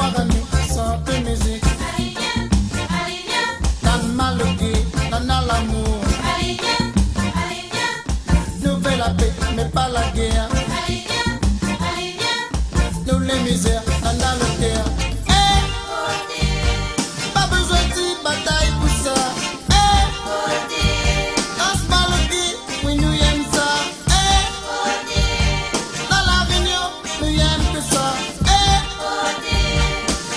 Warani, santé musique. Dans Maloki, dans l'amour. Nous veut la paix, mais pas la guerre. Nous les misères, dans le cœur. Pas besoin de bataille pour ça. Dans ce Maloki, oui, nous aimons ça. Dans la réunion, nous aimons que ça.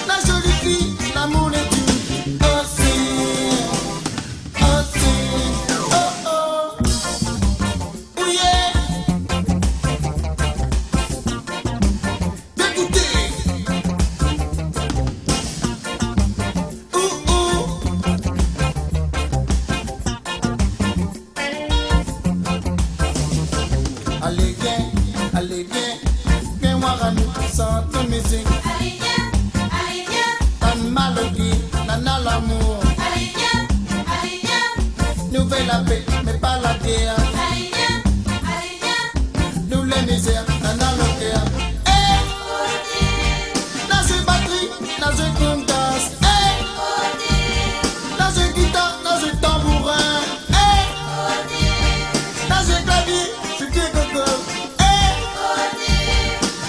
La jolie fille, l'amour est tout. Aussi, aussi, oh oh, oh yeah. Dégoûté, ouh ouh. Allez viens voir à nous, chante musique. Dans Maloki, dans l'amour. Nous veut la paix, mais pas la guerre. Nous les misères, dans le cœur. Dans une batterie, dans une congas. Dans une guitare, dans un tambourin. Dans un clavier, je dis gogo.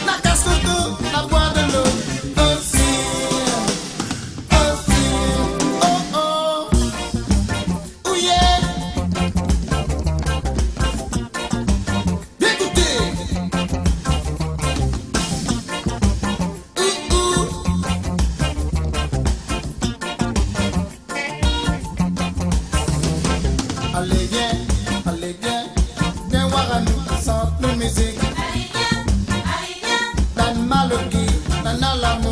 La casse-couteau, la boîte de l'eau. Aussi, aussi, oh oh, oh yeah. Écoutez, ouh ouh. Allez viens voir à nous, chante nos musiques. Dans Maloki, dans l'amour.